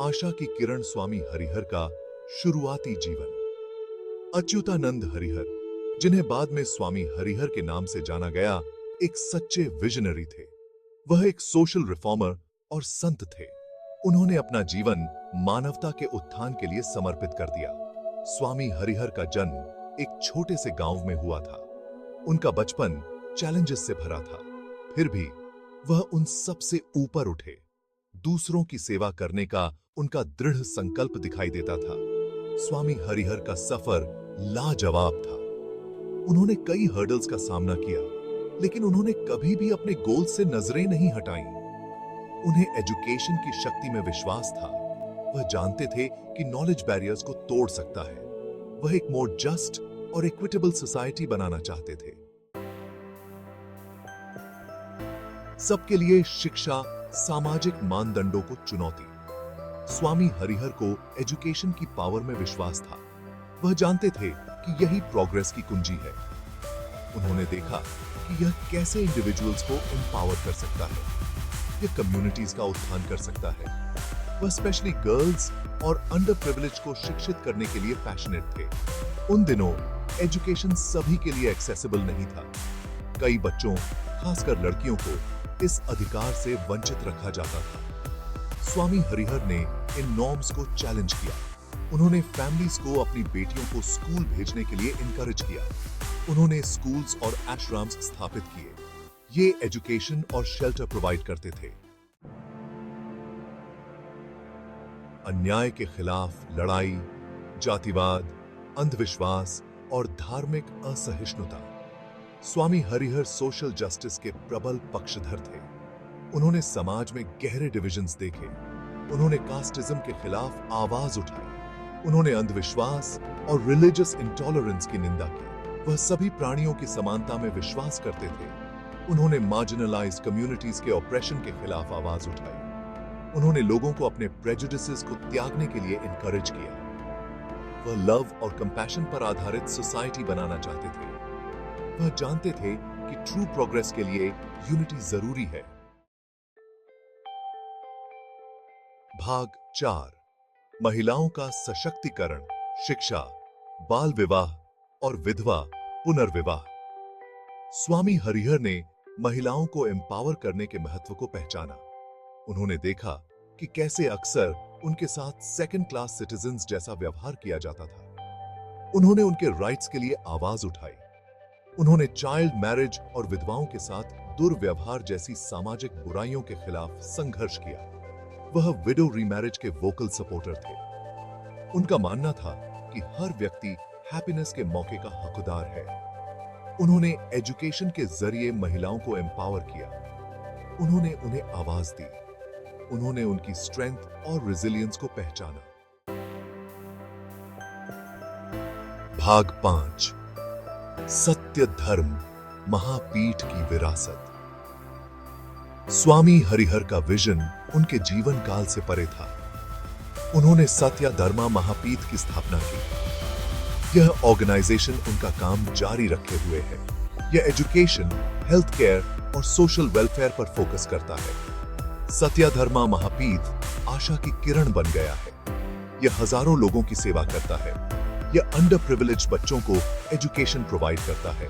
आशा की किरण स्वामी हरिहर का शुरुआती जीवन। अच्युतानंद हरिहर, जिन्हें बाद में स्वामी हरिहर के नाम से जाना गया, एक सच्चे विजनरी थे। वह एक सोशल रिफॉर्मर और संत थे। उन्होंने अपना जीवन मानवता के उत्थान के लिए समर्पित कर दिया। स्वामी हरिहर का जन्म एक छोटे से गांव में हुआ था। उनका बचपन चैलेंजेस से भरा था, फिर भी वह उन सब से ऊपर उठे। दूसरों की सेवा करने का उनका दृढ़ संकल्प दिखाई देता था। स्वामी हरिहर का सफर लाजवाब था। उन्होंने कई हर्डल्स का सामना किया, लेकिन उन्होंने कभी भी अपने गोल से नजरें नहीं हटाई। उन्हें एजुकेशन की शक्ति में विश्वास था। वह जानते थे कि नॉलेज बैरियर्स को तोड़ सकता है। वह एक मोर जस्ट और इक्विटेबल सोसाइटी बनाना चाहते थे। सबके लिए शिक्षा, सामाजिक मानदंडों को चुनौती। स्वामी हरिहर को एजुकेशन की पावर में विश्वास था। वह जानते थे कि यही प्रोग्रेस की कुंजी है। उन्होंने देखा कि यह कैसे इंडिविजुअल्स को एम्पावर कर सकता है, यह कम्युनिटीज का उत्थान कर सकता है। वह स्पेशली गर्ल्स और अंडर प्रिविलेज को शिक्षित करने के लिए पैशनेट थे। उन दिनों एजुकेशन सभी के लिए एक्सेसिबल नहीं था। कई बच्चों, खासकर लड़कियों को इस अधिकार से वंचित रखा जाता था। स्वामी हरिहर ने इन नॉर्म्स को चैलेंज किया। उन्होंने फैमिलीज को अपनी बेटियों को स्कूल भेजने के लिए इनकरेज किया। उन्होंने स्कूल्स और आश्रम्स स्थापित किए। ये एजुकेशन और शेल्टर प्रोवाइड करते थे। अन्याय के खिलाफ लड़ाई, जातिवाद, अंधविश्वास और धार्मिक असहिष्णुता। स्वामी हरिहर सोशल जस्टिस के प्रबल पक्षधर थे। उन्होंने समाज में गहरे डिविजन्स देखे। उन्होंने कास्टिज्म के खिलाफ आवाज उठाई। उन्होंने अंधविश्वास और रिलीजियस इंटॉलरेंस की निंदा की। वह सभी प्राणियों की समानता में विश्वास करते थे। उन्होंने मार्जिनलाइज्ड कम्युनिटीज के ऑपरेशन के खिलाफ आवाज उठाई। उन्होंने लोगों को अपने प्रेजुडिसेस को त्यागने के लिए इनकरेज किया। वह लव और कंपैशन पर आधारित सोसाइटी बनाना चाहते थे। वह जानते थे कि ट्रू प्रोग्रेस के लिए यूनिटी जरूरी है। भाग 4, महिलाओं का सशक्तिकरण, शिक्षा, बाल विवाह और विधवा पुनर्विवाह। स्वामी हरिहर ने महिलाओं को एम्पावर करने के महत्व को पहचाना। उन्होंने देखा कि कैसे अक्सर उनके साथ सेकंड क्लास सिटीजन्स जैसा व्यवहार किया जाता था। उन्होंने उनके राइट्स के लिए आवाज उठाई। उन्होंने चाइल्ड मैरिज और विधवाओं के साथ दुर्व्यवहार जैसी सामाजिक बुराइयों के खिलाफ संघर्ष किया। वह विडो रीमैरिज के वोकल सपोर्टर थे। उनका मानना था कि हर व्यक्ति हैप्पीनेस के मौके का हकदार है। उन्होंने एजुकेशन के जरिए महिलाओं को एम्पावर किया। उन्होंने उन्हें आवाज दी। उन्होंने उनकी स्ट्रेंथ और रेजिलियंस को पहचाना। भाग 5, सत्य धर्म, महापीठ की विरासत। स्वामी हरिहर का विजन उनके जीवन काल से परे था। उन्होंने सत्य धर्मा महापीठ की स्थापना की। यह ऑर्गेनाइजेशन उनका काम जारी रखे हुए है। यह एजुकेशन, हेल्थ केयर और सोशल वेलफेयर पर फोकस करता है। सत्य धर्मा महापीठ आशा की किरण बन गया है। यह हजारों लोगों की सेवा करता है। यह अंडर प्रिविलेज बच्चों को एजुकेशन प्रोवाइड करता है।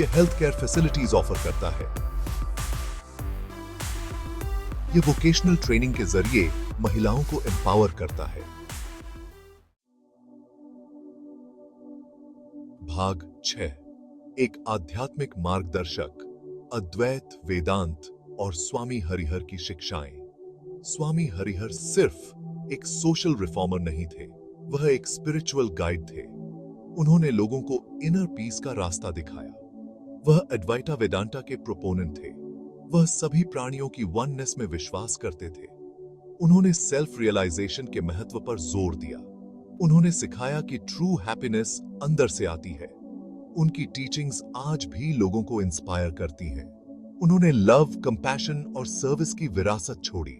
यह हेल्थ केयर फैसिलिटीज ऑफर करता है। यह वोकेशनल ट्रेनिंग के जरिए महिलाओं को एम्पावर करता है। भाग 6, एक आध्यात्मिक मार्गदर्शक, अद्वैत वेदांत और स्वामी हरिहर की शिक्षाएं। स्वामी हरिहर सिर्फ एक सोशल रिफॉर्मर नहीं थे, वह एक स्पिरिचुअल गाइड थे। उन्होंने लोगों को इनर पीस का रास्ता दिखाया। वह अद्वैता वेदांता के प्रोपोनेंट थे। वह सभी प्राणियों की वननेस में विश्वास करते थे। उन्होंने सेल्फ रियलाइजेशन के महत्व पर जोर दिया। उन्होंने सिखाया कि ट्रू हैप्पीनेस अंदर से आती है। उनकी टीचिंग्स आज भी लोगों को इंस्पायर करती हैं। उन्होंने लव, कंपैशन और सर्विस की विरासत छोड़ी।